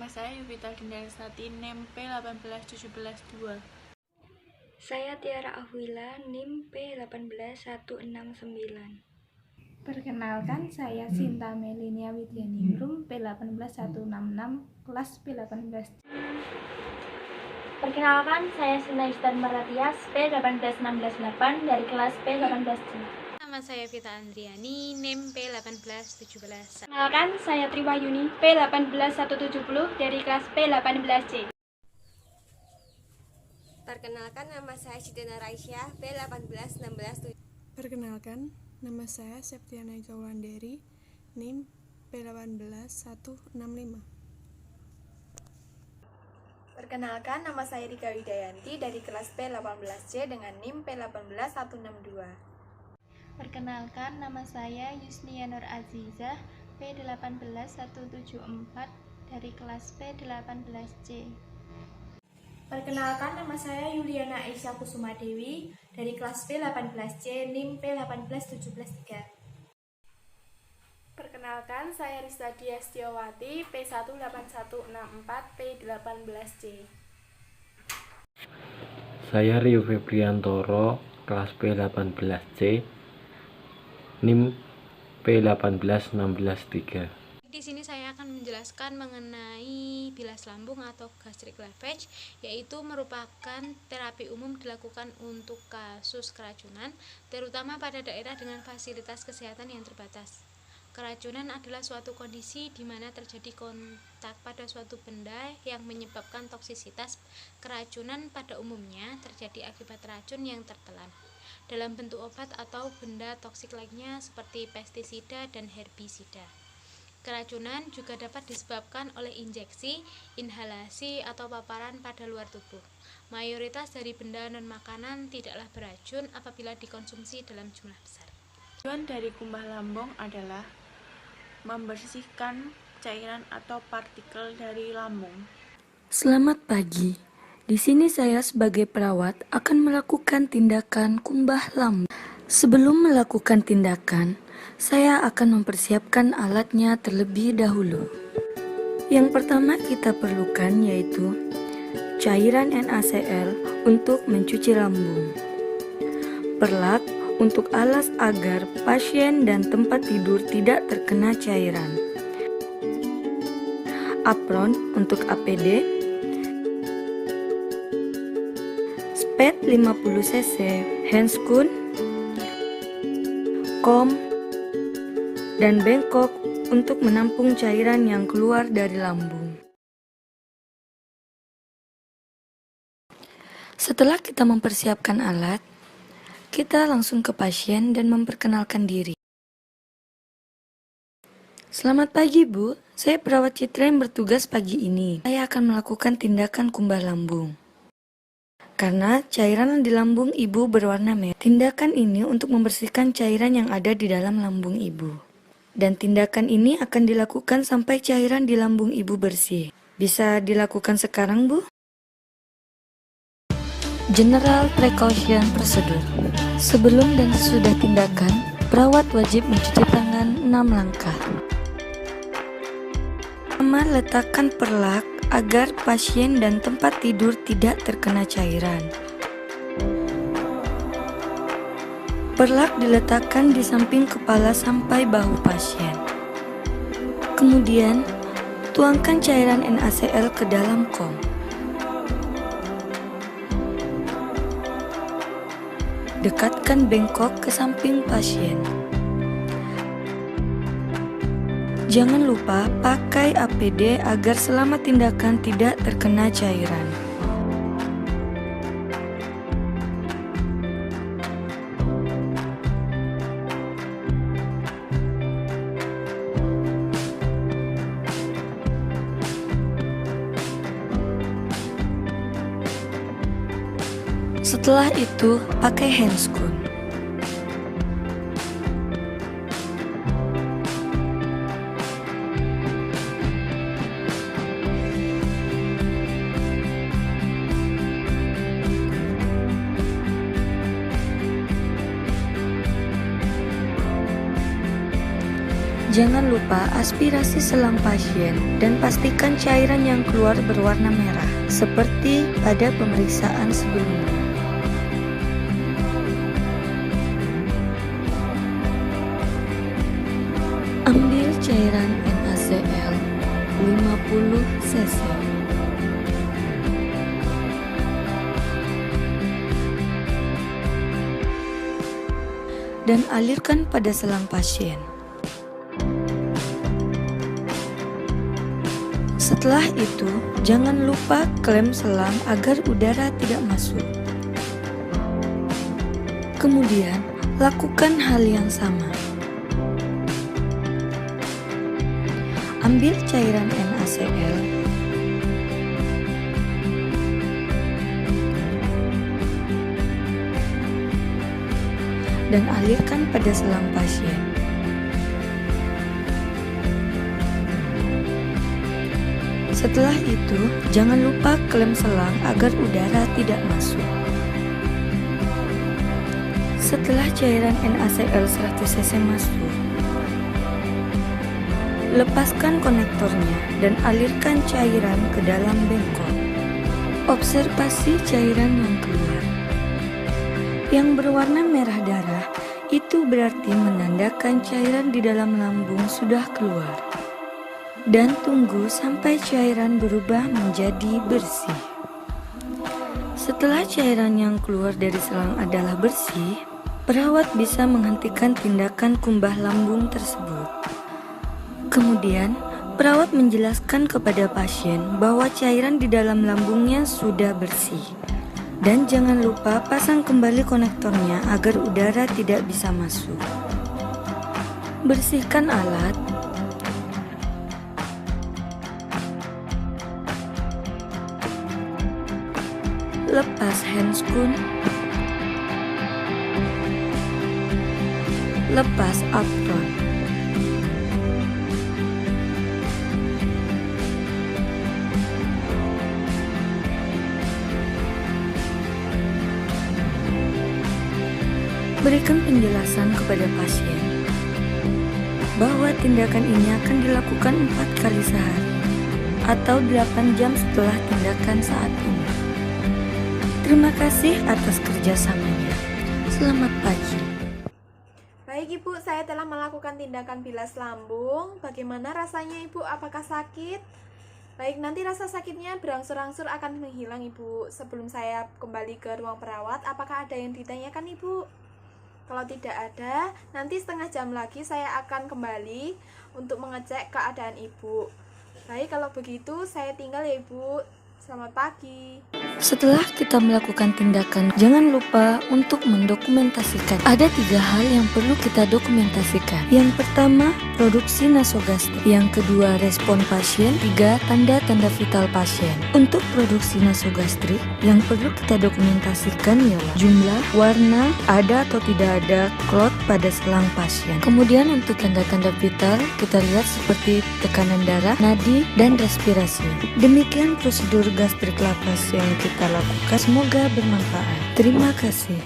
Nama saya Yuvita Dindarsati, NIM P18172. Saya Tiara Ahwila, NIM P18169. Perkenalkan, saya Sinta Melinia Widyaningrum, P18166, kelas P18. Perkenalkan, saya Sinaistan Maratias, P18168 dari kelas P18C. Nama saya Vita Andriani, NIM P1817. Perkenalkan, saya Triwahyuni, P18170 dari kelas P18C. Perkenalkan, nama saya Sitina Raisyah, P18167. Perkenalkan, nama saya Septiana Gawanderi, NIM P18165. Perkenalkan, nama saya Rika Widayanti dari kelas P18C dengan NIM P18162. Perkenalkan, nama saya Yusnia Nur Azizah, P18174 dari kelas P18C. Perkenalkan, nama saya Yuliana Aisyah Kusuma Dewi dari kelas P18C, NIM P18173. Perkenalkan, saya Rista Diastiawati, P18164 P18C. Saya Rio Febriantoro, kelas P18C, NIM P18163. Di sini saya akan menjelaskan mengenai bilas lambung atau gastric lavage, yaitu merupakan terapi umum dilakukan untuk kasus keracunan, terutama pada daerah dengan fasilitas kesehatan yang terbatas. Keracunan adalah suatu kondisi di mana terjadi kontak pada suatu benda yang menyebabkan toksisitas. Keracunan pada umumnya terjadi akibat racun yang tertelan dalam bentuk obat atau benda toksik lainnya seperti pestisida dan herbisida. Keracunan juga dapat disebabkan oleh injeksi, inhalasi, atau paparan pada luar tubuh. Mayoritas dari benda non-makanan tidaklah beracun apabila dikonsumsi dalam jumlah besar. Tujuan dari kumbah lambung adalah membersihkan cairan atau partikel dari lambung. Selamat pagi. Di sini saya sebagai perawat akan melakukan tindakan kumbah lambung. Sebelum melakukan tindakan, saya akan mempersiapkan alatnya terlebih dahulu. Yang pertama kita perlukan yaitu cairan NaCl untuk mencuci lambung, perlak untuk alas agar pasien dan tempat tidur tidak terkena cairan, apron untuk APD, spet 50 cc, handscoon, kom, dan bengkok untuk menampung cairan yang keluar dari lambung. Setelah kita mempersiapkan alat, kita langsung ke pasien dan memperkenalkan diri. Selamat pagi, Bu. Saya perawat Citra yang bertugas pagi ini. Saya akan melakukan tindakan kumbah lambung. Karena cairan di lambung ibu berwarna merah. Tindakan ini untuk membersihkan cairan yang ada di dalam lambung ibu. Dan tindakan ini akan dilakukan sampai cairan di lambung ibu bersih. Bisa dilakukan sekarang, Bu? General Precaution Procedure. Sebelum dan sesudah tindakan, perawat wajib mencuci tangan 6 langkah. Pertama, letakkan perlak agar pasien dan tempat tidur tidak terkena cairan. Perlak diletakkan di samping kepala sampai bahu pasien. Kemudian, tuangkan cairan NaCl ke dalam kom. Dekatkan bengkok ke samping pasien. Jangan lupa pakai APD agar selama tindakan tidak terkena cairan. Setelah itu, pakai handscoon. jangan lupa aspirasi selang pasien dan pastikan cairan yang keluar berwarna merah, seperti pada pemeriksaan sebelumnya. Ambil cairan NaCl 50 cc. Dan alirkan pada selang pasien. Setelah itu, jangan lupa klem selang agar udara tidak masuk. Kemudian, lakukan hal yang sama. Ambil cairan NaCl dan alirkan pada selang pasien. Setelah itu, jangan lupa klem selang agar udara tidak masuk. Setelah cairan NaCl 100 cc masuk, lepaskan konektornya dan alirkan cairan ke dalam bengkok. Observasi cairan yang keluar. Yang berwarna merah darah itu berarti menandakan cairan di dalam lambung sudah keluar. Dan tunggu sampai cairan berubah menjadi bersih. Setelah cairan yang keluar dari selang adalah bersih, perawat bisa menghentikan tindakan kumbah lambung tersebut. Kemudian, perawat menjelaskan kepada pasien bahwa cairan di dalam lambungnya sudah bersih. Dan jangan lupa pasang kembali konektornya agar udara tidak bisa masuk. Bersihkan alat. Lepas handscoon. Lepas apron. Berikan penjelasan kepada pasien bahwa tindakan ini akan dilakukan 4 kali sehari atau 8 jam setelah tindakan saat ini. Terima kasih atas kerjasamanya. Selamat pagi. Baik Ibu, saya telah melakukan tindakan bilas lambung. Bagaimana rasanya Ibu? Apakah sakit? Baik, nanti rasa sakitnya berangsur-angsur akan menghilang Ibu. Sebelum saya kembali ke ruang perawat, apakah ada yang ditanyakan Ibu? Kalau tidak ada, nanti setengah jam lagi saya akan kembali untuk mengecek keadaan Ibu. Baik, kalau begitu saya tinggal ya Ibu. Selamat pagi. Setelah kita melakukan tindakan, jangan lupa untuk mendokumentasikan. Ada 3 hal yang perlu kita dokumentasikan. Yang pertama, produksi nasogastrik. Yang kedua, respon pasien. 3, tanda-tanda vital pasien. Untuk produksi nasogastrik, yang perlu kita dokumentasikan ialah jumlah, warna, ada atau tidak ada klot pada selang pasien. Kemudian untuk tanda-tanda vital, kita lihat seperti tekanan darah, nadi, dan respirasi. Demikian prosedur gastrik lapas yang kita lakukan. Semoga bermanfaat. Terima kasih.